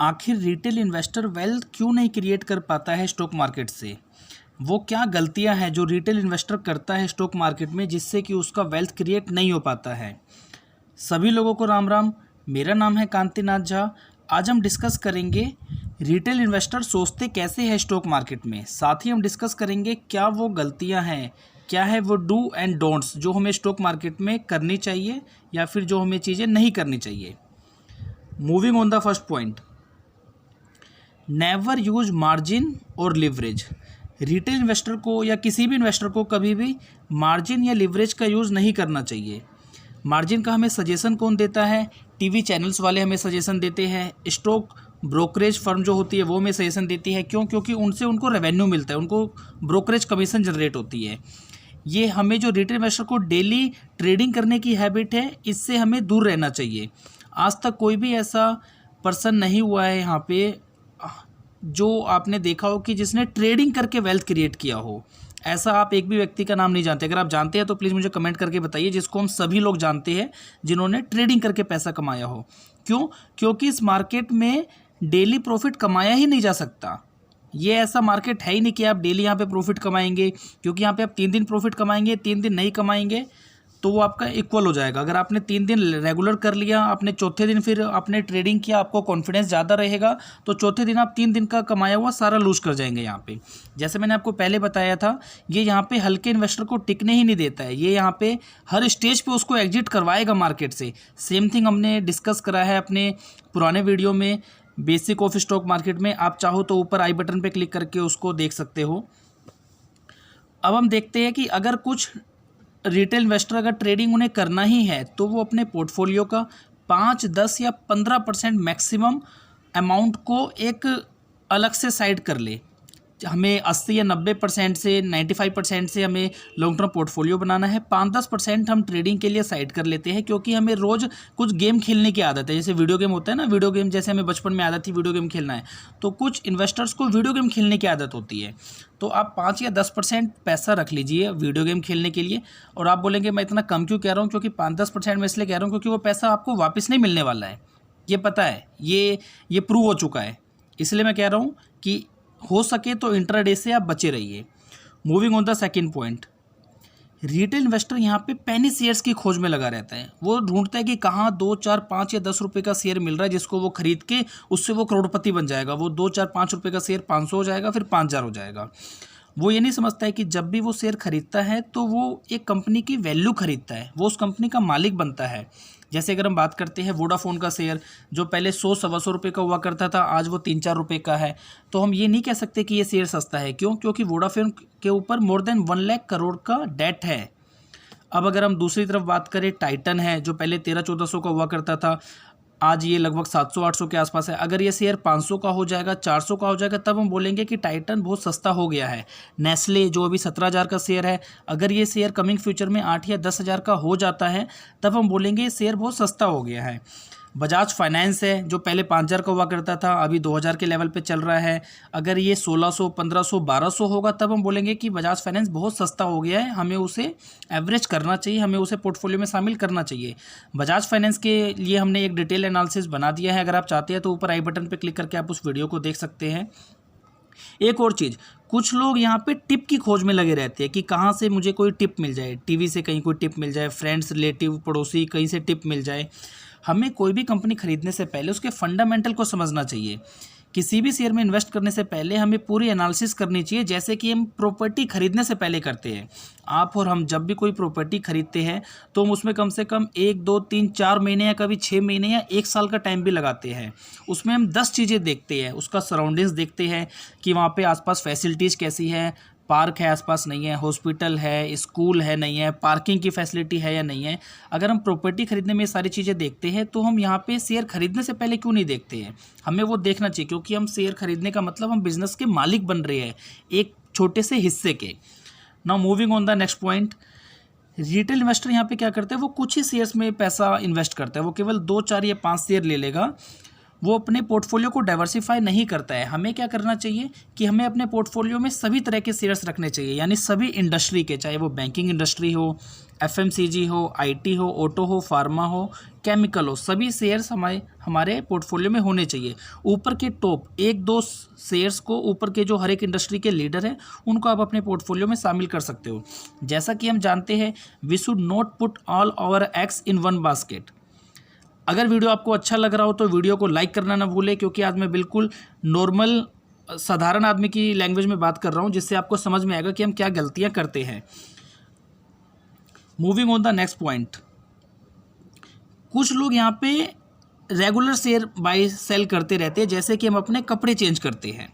आखिर retail investor wealth क्यों नहीं क्रिएट कर पाता है स्टॉक मार्केट से? वो क्या गलतियां हैं जो रिटेल इन्वेस्टर करता है स्टॉक मार्केट में जिससे कि उसका वेल्थ क्रिएट नहीं हो पाता है? सभी लोगों को राम राम। मेरा नाम है कांतिनाथ झा। आज हम डिस्कस करेंगे रिटेल इन्वेस्टर सोचते कैसे हैं स्टॉक मार्केट में। साथ ही हम डिस्कस करेंगे क्या वो गलतियां हैं, क्या है वो डू एंड डोंट्स जो हमें स्टॉक मार्केट में करनी चाहिए या फिर जो हमें चीज़ें नहीं करनी चाहिए। Moving on the first point, never use margin और लिवरेज। रिटेल इन्वेस्टर को या किसी भी इन्वेस्टर को कभी भी मार्जिन या लिवरेज का यूज़ नहीं करना चाहिए। मार्जिन का हमें सजेशन कौन देता है? टीवी चैनल्स वाले हमें सजेशन देते हैं, स्टॉक ब्रोकरेज फर्म जो होती है वो हमें सजेशन देती है। क्यों? क्योंकि उनसे उनको रेवेन्यू मिलता है, उनको ब्रोकरेज कमीशन जनरेट होती है। ये हमें जो रिटेल इन्वेस्टर को डेली ट्रेडिंग करने की हैबिट है, इससे हमें दूर रहना चाहिए। आज तक कोई भी ऐसा पर्सन नहीं हुआ है यहाँ पे जो आपने देखा हो कि जिसने ट्रेडिंग करके वेल्थ क्रिएट किया हो। ऐसा आप एक भी व्यक्ति का नाम नहीं जानते। अगर आप जानते हैं तो प्लीज़ मुझे कमेंट करके बताइए, जिसको हम सभी लोग जानते हैं जिन्होंने ट्रेडिंग करके पैसा कमाया हो। क्यों? क्योंकि इस मार्केट में डेली प्रॉफिट कमाया ही नहीं जा सकता। ये ऐसा मार्केट है ही नहीं कि आप डेली यहाँ पे प्रॉफिट कमाएंगे, क्योंकि यहाँ पे आप 3 दिन प्रॉफिट कमाएंगे, 3 दिन नहीं कमाएंगे तो वो आपका इक्वल हो जाएगा। अगर आपने 3 दिन रेगुलर कर लिया, आपने चौथे दिन फिर आपने ट्रेडिंग किया, आपको कॉन्फिडेंस ज़्यादा रहेगा, तो चौथे दिन आप 3 दिन का कमाया हुआ सारा लूज कर जाएंगे यहाँ पे। जैसे मैंने आपको पहले बताया था, ये यहाँ पे हल्के इन्वेस्टर को टिकने ही नहीं देता है। ये यहाँ पे हर स्टेज पे उसको एग्जिट करवाएगा मार्केट से। सेम थिंग हमने डिस्कस करा है अपने पुराने वीडियो में, बेसिक ऑफ स्टॉक मार्केट में। आप चाहो तो ऊपर आई बटन पर क्लिक करके उसको देख सकते हो। अब हम देखते हैं कि अगर कुछ रिटेल इन्वेस्टर अगर ट्रेडिंग उन्हें करना ही है तो वो अपने पोर्टफोलियो का 5, 10 या 15% मैक्सिमम अमाउंट को एक अलग से साइड कर ले। हमें 80 या 90% से 95% से हमें लॉन्ग टर्म पोर्टफोलियो बनाना है। 5-10% हम ट्रेडिंग के लिए साइड कर लेते हैं, क्योंकि हमें रोज़ कुछ गेम खेलने की आदत है। जैसे वीडियो गेम होता है ना, वीडियो गेम जैसे हमें बचपन में आदत थी वीडियो गेम खेलना है, तो कुछ इन्वेस्टर्स को वीडियो गेम खेलने की आदत होती है। तो आप 5 या 10% पैसा रख लीजिए वीडियो गेम खेलने के लिए। और आप बोलेंगे मैं इतना कम क्यों कह रहा हूँ? क्योंकि 5-10% मैं इसलिए कह रहा हूँ क्योंकि वो पैसा आपको वापस नहीं मिलने वाला है। ये पता है, ये प्रूव हो चुका है। इसलिए मैं कह रहा हूँ कि हो सके तो इंट्राडे से आप बचे रहिए। Moving on the second point, retail investor यहाँ पे पेनी शेयर्स की खोज में लगा रहता है। वो ढूंढता है कि कहाँ 2, 4, 5 या 10 रुपये का शेयर मिल रहा है जिसको वो खरीद के उससे वो करोड़पति बन जाएगा। वो 2, 4, 5 रुपये का शेयर 500 हो जाएगा, फिर 5000 हो जाएगा। वो ये नहीं समझता है कि जब भी वो शेयर खरीदता है तो वो एक कंपनी की वैल्यू खरीदता है, वो उस कंपनी का मालिक बनता है। जैसे अगर हम बात करते हैं वोडाफोन का शेयर, जो पहले 100-125 रुपये का हुआ करता था, आज वो 3-4 रुपये का है। तो हम ये नहीं कह सकते कि ये शेयर सस्ता है। क्यों? क्योंकि वोडाफोन के ऊपर मोर देन 1 लाख करोड़ का डेट है। अब अगर हम दूसरी तरफ बात करें, टाइटन है जो पहले 1300-1400 का हुआ करता था, आज ये लगभग 700-800 के आसपास है। अगर ये शेयर 500 का हो जाएगा, 400 का हो जाएगा, तब हम बोलेंगे कि टाइटन बहुत सस्ता हो गया है। नेस्ले जो अभी 17,000 का शेयर है, अगर ये शेयर कमिंग फ्यूचर में 8 या 10,000 का हो जाता है, तब हम बोलेंगे ये शेयर बहुत सस्ता हो गया है। बजाज फाइनेंस है जो पहले 5,000 का हुआ करता था, अभी 2,000 के लेवल पे चल रहा है। अगर ये 1600, 1500, 1200 होगा, तब हम बोलेंगे कि बजाज फाइनेंस बहुत सस्ता हो गया है, हमें उसे एवरेज करना चाहिए, हमें उसे पोर्टफोलियो में शामिल करना चाहिए। बजाज फाइनेंस के लिए हमने एक डिटेल एनालिसिस बना दिया है। अगर आप चाहते हैं तो ऊपर आई बटन पर क्लिक करके आप उस वीडियो को देख सकते हैं। एक और चीज़, कुछ लोग यहाँ पे टिप की खोज में लगे रहते हैं कि कहाँ से मुझे कोई टिप मिल जाए, टीवी से कहीं कोई टिप मिल जाए, फ्रेंड्स, रिलेटिव, पड़ोसी कहीं से टिप मिल जाए। हमें कोई भी कंपनी खरीदने से पहले उसके फंडामेंटल को समझना चाहिए। किसी भी शेयर में इन्वेस्ट करने से पहले हमें पूरी एनालिसिस करनी चाहिए, जैसे कि हम प्रॉपर्टी खरीदने से पहले करते हैं। आप और हम जब भी कोई प्रॉपर्टी खरीदते हैं तो हम उसमें कम से कम 1, 2, 3, 4 महीने या कभी 6 महीने या 1 साल का टाइम भी लगाते हैं। उसमें हम 10 चीज़ें देखते हैं, उसका सराउंडिंग्स देखते हैं कि वहाँ पे आसपास फैसिलिटीज़ कैसी है, पार्क है आसपास नहीं है, हॉस्पिटल है, स्कूल है नहीं है, पार्किंग की फैसिलिटी है या नहीं है। अगर हम प्रॉपर्टी खरीदने में ये सारी चीज़ें देखते हैं तो हम यहाँ पे शेयर खरीदने से पहले क्यों नहीं देखते हैं? हमें वो देखना चाहिए, क्योंकि हम शेयर खरीदने का मतलब हम बिजनेस के मालिक बन रहे हैं, एक छोटे से हिस्से के। Now moving on the next point, retail investor यहाँ पे क्या करते हैं? वो कुछ ही शेयर्स में पैसा इन्वेस्ट करता है। वो केवल 2, 4 या 5 शेयर ले लेगा। वो अपने पोर्टफोलियो को डाइवर्सिफाई नहीं करता है। हमें क्या करना चाहिए कि हमें अपने पोर्टफोलियो में सभी तरह के शेयर्स रखने चाहिए, यानी सभी इंडस्ट्री के, चाहे वो बैंकिंग इंडस्ट्री हो, एफएमसीजी हो, आईटी हो, ऑटो हो, फार्मा हो, केमिकल हो, सभी शेयर्स हमारे पोर्टफोलियो में होने चाहिए। ऊपर के टॉप 1-2 शेयर्स को, ऊपर के जो हर एक इंडस्ट्री के लीडर हैं उनको आप अपने पोर्टफोलियो में शामिल कर सकते हो। जैसा कि हम जानते हैं, we should not put all our eggs in one basket. अगर वीडियो आपको अच्छा लग रहा हो तो वीडियो को लाइक करना ना भूलें, क्योंकि आज मैं बिल्कुल नॉर्मल साधारण आदमी की लैंग्वेज में बात कर रहा हूँ, जिससे आपको समझ में आएगा कि हम क्या गलतियाँ करते हैं। Moving on the next point, कुछ लोग यहाँ पे रेगुलर शेयर बाय सेल करते रहते हैं, जैसे कि हम अपने कपड़े चेंज करते हैं।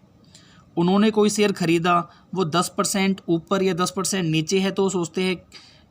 उन्होंने कोई शेयर खरीदा, वो 10% ऊपर या 10% नीचे है तो वो सोचते हैं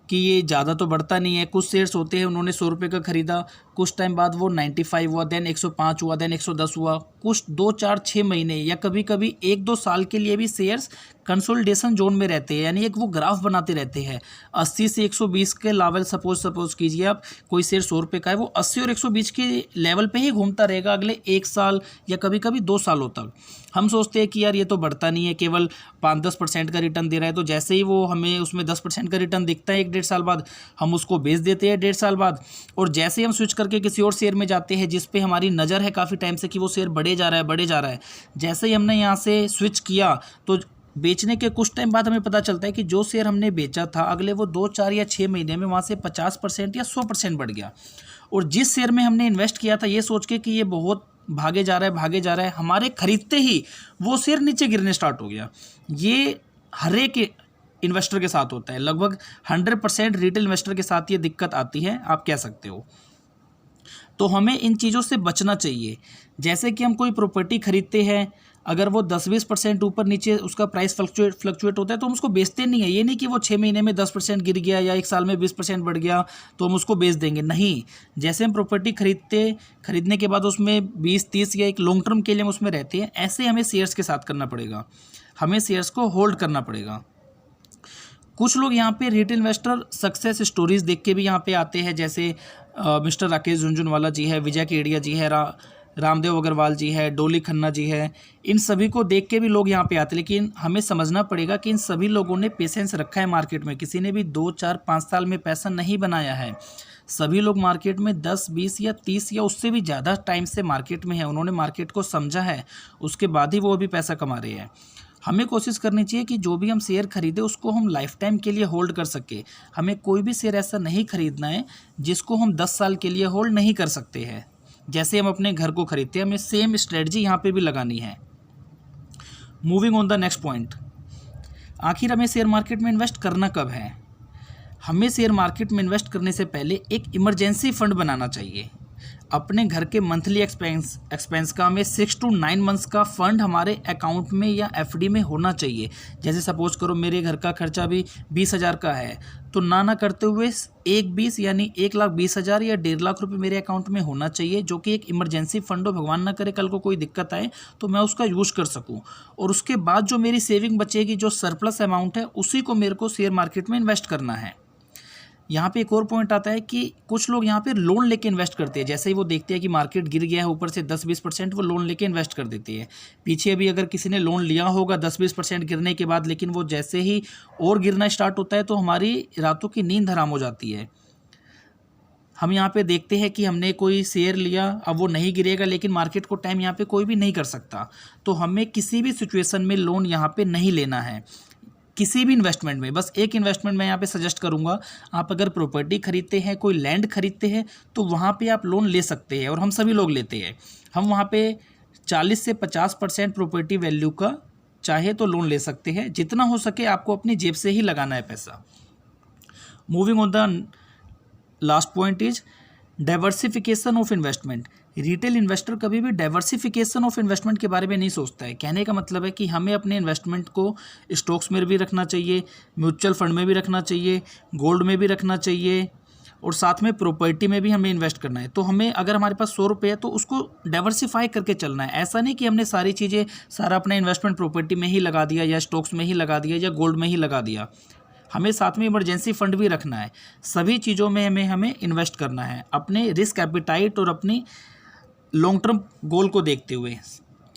कि ये ज़्यादा तो बढ़ता नहीं है। कुछ शेयर्स होते हैं, उन्होंने 100 रुपये का खरीदा, कुछ टाइम बाद वो 95 हुआ, देन 105 हुआ, देन 110 हुआ। कुछ 2, 4, 6 महीने या कभी कभी 1-2 साल के लिए भी शेयर्स कंसोलिडेशन जोन में रहते हैं, यानी एक वो ग्राफ बनाते रहते हैं। 80 से 120 के लेवल सपोज कीजिए आप, कोई शेयर 100 रुपये का है, वो 80 और 120 के लेवल पे ही घूमता रहेगा अगले 1 साल या कभी कभी 2 सालों तक। हम सोचते हैं कि यार ये तो बढ़ता नहीं है, केवल 5-10% का रिटर्न दे रहा है, तो जैसे ही वो हमें उसमें 10% का रिटर्न दिखता है 1-1.5 साल बाद, हम उसको बेच देते हैं 1.5 साल बाद। और जैसे ही हम स्विच करके किसी और शेयर में जाते हैं जिस पे हमारी नज़र है काफ़ी टाइम से कि वो शेयर बढ़े जा रहा है, जैसे ही हमने यहाँ से स्विच किया तो बेचने के कुछ टाइम बाद हमें पता चलता है कि जो शेयर हमने बेचा था अगले वो 2, 4 या 6 महीने में वहाँ से 50% या 100% बढ़ गया। और जिस शेयर में हमने इन्वेस्ट किया था ये सोच के कि ये बहुत भागे जा रहा है, हमारे खरीदते ही वो शेयर नीचे गिरने स्टार्ट हो गया। ये हर एक इन्वेस्टर के साथ होता है, लगभग 100% रिटेल इन्वेस्टर के साथ ये दिक्कत आती है, आप कह सकते हो। तो हमें इन चीज़ों से बचना चाहिए। जैसे कि हम कोई प्रॉपर्टी खरीदते हैं, अगर वो 10-20% ऊपर नीचे उसका प्राइस फ्लक्चुएट होता है तो हम उसको बेचते नहीं है। ये नहीं कि वो 6 महीने में 10% गिर गया या 1 साल में 20% बढ़ गया तो हम उसको बेच देंगे, नहीं। जैसे हम प्रॉपर्टी खरीदने के बाद उसमें 20-30 या एक लॉन्ग टर्म के लिए हम उसमें रहते हैं, ऐसे हमें शेयर्स के साथ करना पड़ेगा। हमें शेयर्स को होल्ड करना पड़ेगा। कुछ लोग यहाँ पे रिटेल इन्वेस्टर सक्सेस स्टोरीज देख के भी यहाँ पे आते हैं, जैसे मिस्टर राकेश झुनझुनवाला जी है, विजय केडिया जी है, रामदेव अग्रवाल जी है, डोली खन्ना जी है। इन सभी को देख के भी लोग यहाँ पे आते हैं, लेकिन हमें समझना पड़ेगा कि इन सभी लोगों ने पेशेंस रखा है मार्केट में। किसी ने भी 2, 4, 5 साल में पैसा नहीं बनाया है। सभी लोग मार्केट में 10, 20 या 30 या उससे भी ज़्यादा टाइम से मार्केट में है। उन्होंने मार्केट को समझा है, उसके बाद ही वो अभी पैसा कमा रहे हैं। हमें कोशिश करनी चाहिए कि जो भी हम शेयर खरीदें उसको हम लाइफ टाइम के लिए होल्ड कर सके। हमें कोई भी शेयर ऐसा नहीं खरीदना है जिसको हम 10 साल के लिए होल्ड नहीं कर सकते हैं। जैसे हम अपने घर को खरीदते हैं, हमें सेम स्ट्रेटजी यहाँ पे भी लगानी है। Moving on the next point, आखिर हमें शेयर मार्केट में इन्वेस्ट करना कब है? हमें शेयर मार्केट में इन्वेस्ट करने से पहले एक इमरजेंसी फंड बनाना चाहिए। अपने घर के मंथली एक्सपेंस का हमें 6 to 9 मंथ्स का फंड हमारे अकाउंट में या एफडी में होना चाहिए। जैसे सपोज करो मेरे घर का खर्चा भी 20,000 का है, तो ना करते हुए 1/20 यानी 1,20,000 या 1.5 लाख रुपए मेरे अकाउंट में होना चाहिए, जो कि एक इमरजेंसी फंड हो। भगवान ना करे कल को कोई दिक्कत आए तो मैं उसका यूज़ कर सकूँ। और उसके बाद जो मेरी सेविंग बचेगी, जो सरप्लस अमाउंट है, उसी को मेरे को शेयर मार्केट में इन्वेस्ट करना है। यहाँ पे एक और पॉइंट आता है कि कुछ लोग यहाँ पे लोन लेके इन्वेस्ट करते हैं। जैसे ही वो देखते हैं कि मार्केट गिर गया है ऊपर से 10-20%, वो लोन लेके इन्वेस्ट कर देती है। पीछे भी अगर किसी ने लोन लिया होगा 10-20% गिरने के बाद, लेकिन वो जैसे ही और गिरना स्टार्ट होता है तो हमारी रातों की नींद हराम हो जाती है। हम यहाँ पे देखते हैं कि हमने कोई शेयर लिया, अब वो नहीं गिरेगा, लेकिन मार्केट को टाइम यहाँ पे कोई भी नहीं कर सकता। तो हमें किसी भी सिचुएशन में लोन यहाँ पे नहीं लेना है, किसी भी इन्वेस्टमेंट में। बस एक इन्वेस्टमेंट मैं यहाँ पे सजेस्ट करूँगा, आप अगर प्रॉपर्टी खरीदते हैं, कोई लैंड खरीदते हैं, तो वहाँ पे आप लोन ले सकते हैं, और हम सभी लोग लेते हैं। हम वहाँ पे 40 से 50% प्रॉपर्टी वैल्यू का चाहे तो लोन ले सकते हैं। जितना हो सके आपको अपनी जेब से ही लगाना है पैसा। Moving on the last point is diversification of investment. Retail investor कभी भी डाइवर्सिफिकेशन ऑफ इन्वेस्टमेंट के बारे में नहीं सोचता है। कहने का मतलब है कि हमें अपने इन्वेस्टमेंट को स्टॉक्स में भी रखना चाहिए, म्यूचुअल फंड में भी रखना चाहिए, गोल्ड में भी रखना चाहिए, और साथ में प्रॉपर्टी में भी हमें इन्वेस्ट करना है। तो हमें अगर हमारे पास 100 रुपये है तो उसको डाइवर्सिफाई करके चलना है। ऐसा नहीं कि हमने सारी चीज़ें, सारा अपना इन्वेस्टमेंट प्रॉपर्टी में ही लगा दिया या स्टॉक्स में ही लगा दिया या गोल्ड में ही लगा दिया। हमें साथ में इमरजेंसी फंड भी रखना है। सभी चीज़ों में हमें इन्वेस्ट करना है, अपने रिस्क एपिटाइट और अपनी लॉन्ग टर्म गोल को देखते हुए।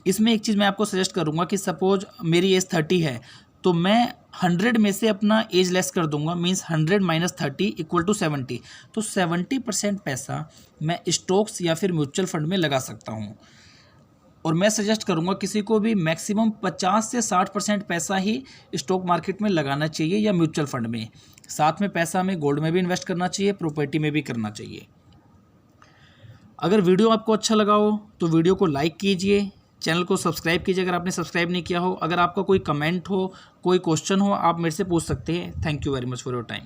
इसमें एक चीज़ मैं आपको सजेस्ट करूंगा कि सपोज मेरी एज 30 है, तो मैं 100 में से अपना एज लेस कर दूंगा, मीन्स 100 माइनस 30 इक्वल टू 70। तो 70% पैसा मैं स्टॉक्स या फिर म्यूचुअल फंड में लगा सकता हूँ। और मैं सजेस्ट करूँगा किसी को भी मैक्सिमम 50 से 60% पैसा ही स्टॉक मार्केट में लगाना चाहिए या म्यूचुअल फंड में। साथ में पैसा हमें गोल्ड में भी इन्वेस्ट करना चाहिए, प्रॉपर्टी में भी करना चाहिए। अगर वीडियो आपको अच्छा लगा हो तो वीडियो को लाइक कीजिए, चैनल को सब्सक्राइब कीजिए अगर आपने सब्सक्राइब नहीं किया हो। अगर आपका कोई कमेंट हो, कोई क्वेश्चन हो, आप मेरे से पूछ सकते हैं। Thank you very much for your time.